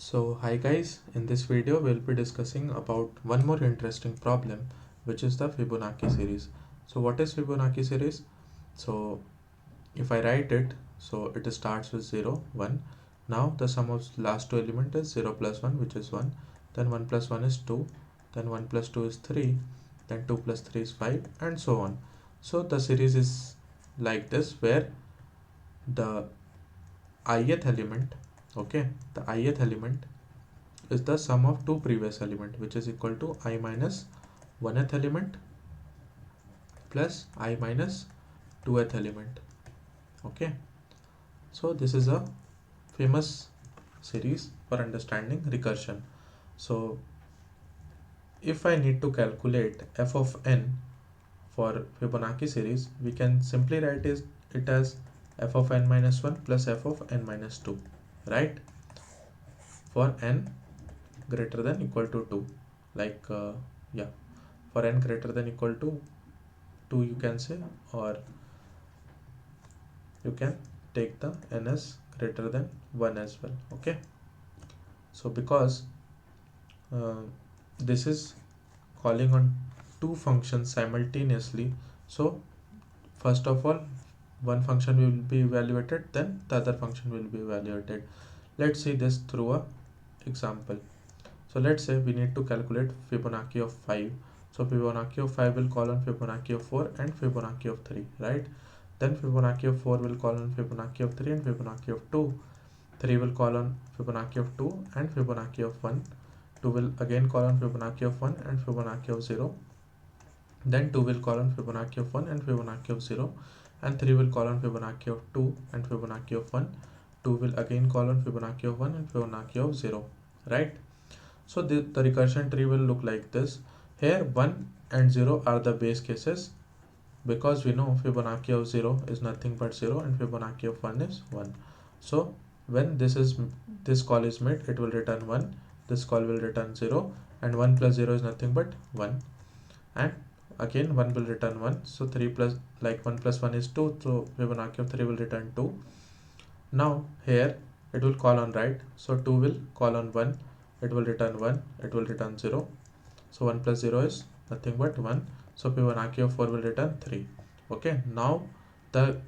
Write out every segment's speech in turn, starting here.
So hi guys, in this video we'll be discussing about one more interesting problem, which is the Fibonacci series. So what is Fibonacci series? So if I write it, so it starts with 0, 1. Now the sum of last two elements is 0 plus 1, which is 1. Then 1 plus 1 is 2. Then 1 plus 2 is 3. Then 2 plus 3 is 5, and so on. So the series is like this, where the ith element, okay, the ith element is the sum of two previous element, which is equal to I minus 1th element plus I minus 2th element. Okay, so this is a famous series for understanding recursion. So if I need to calculate f of n for Fibonacci series, we can simply write it as f of n minus 1 plus f of n minus 2, right, for n greater than equal to 2. Like yeah, for n greater than equal to 2 you can say, or you can take the n as greater than 1 as well. Okay, so because uh, this is calling on two functions simultaneously, so first of all one function will be evaluated, then the other function will be evaluated. Let's see this through a example. So let's say we need to calculate Fibonacci of 5. So Fibonacci of 5 will call on Fibonacci of 4 and Fibonacci of 3, right? Then Fibonacci of 4 will call on Fibonacci of 3 and Fibonacci of 2. 3 will call on Fibonacci of 2 and Fibonacci of 1. 2 will again call on Fibonacci of 1 and Fibonacci of 0. Then 2 will call on Fibonacci of 1 and Fibonacci of 0. And 3 will call on Fibonacci of 2 and Fibonacci of 1. 2 will again call on Fibonacci of 1 and Fibonacci of 0, right? So the recursion tree will look like this. Here 1 and 0 are the base cases, because we know Fibonacci of 0 is nothing but 0 and Fibonacci of 1 is 1. So when this call is made, it will return 1, this call will return 0, and 1 plus 0 is nothing but 1, and again 1 will return 1. So 3 plus, like 1 plus 1 is 2, so Fibonacci of 3 will return 2. Now here it will call on right, so 2 will call on 1, it will return 1, it will return 0. So 1 plus 0 is nothing but 1. So Fibonacci of 4 will return 3. Okay, now the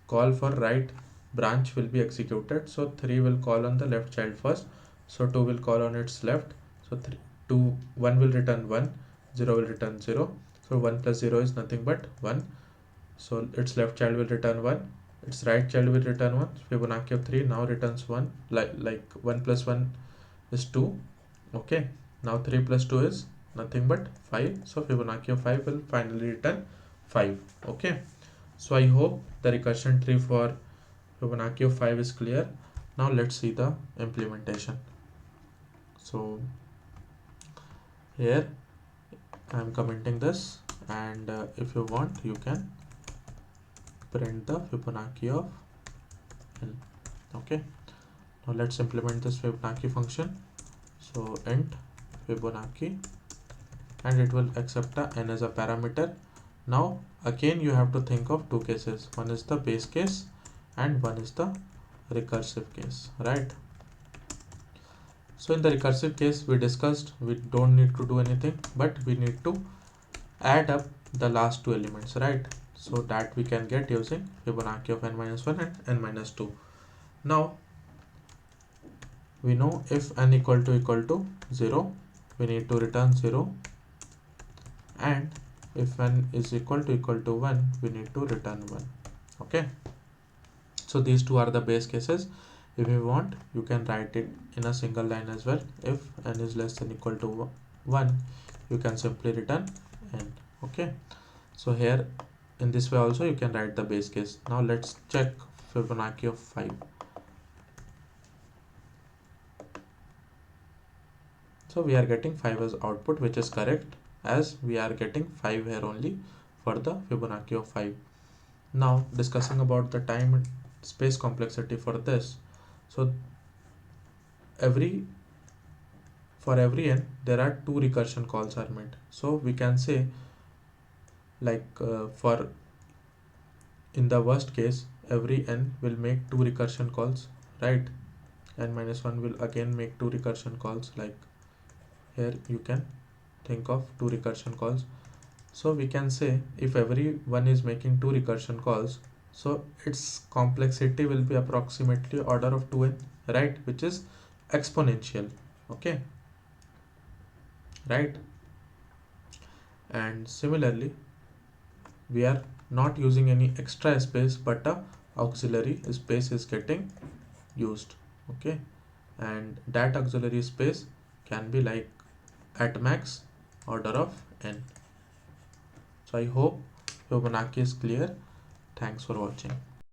call for right branch will be executed. So 3 will call on the left child first. So 2 will call on its left. So 3, 2, 1 will return 1, 0 will return 0. So 1 plus 0 is nothing but 1. So its left child will return 1. Its right child will return 1. Fibonacci of 3 now returns 1. Like 1 plus 1 is 2. Okay, now 3 plus 2 is nothing but 5. So Fibonacci of 5 will finally return 5. Okay, so I hope the recursion tree for Fibonacci of 5 is clear. Now let's see the implementation. So here I am commenting this, and if you want you can print the Fibonacci of n. Okay, now let's implement this Fibonacci function. So int Fibonacci, and it will accept a n as a parameter. Now again you have to think of two cases. One is the base case and one is the recursive case, right? So in the recursive case we discussed, we don't need to do anything, but we need to add up the last two elements, right? So that we can get using Fibonacci of n minus 1 and n minus 2. Now we know if n equal to 0, we need to return 0, and if n is equal to 1, we need to return 1. Okay, so these two are the base cases. If you want you can write it in a single line as well. If n is less than equal to 1, you can simply return n. Okay, so here in this way also you can write the base case. Now let's check Fibonacci of 5. So we are getting 5 as output, which is correct, as we are getting 5 here only for the Fibonacci of 5. Now discussing about the time and space complexity for this. So for every n there are two recursion calls are made. So we can say, like for in the worst case every n will make two recursion calls, right? n minus 1 will again make 2 recursion calls. Like here you can think of 2 recursion calls. So we can say if every one is making 2 recursion calls, so its complexity will be approximately order of 2n, right, which is exponential. Okay, right? And similarly, we are not using any extra space, but a auxiliary space is getting used. Okay, and that auxiliary space can be like at max order of n. So I hope Fibonacci is clear. Thanks for watching.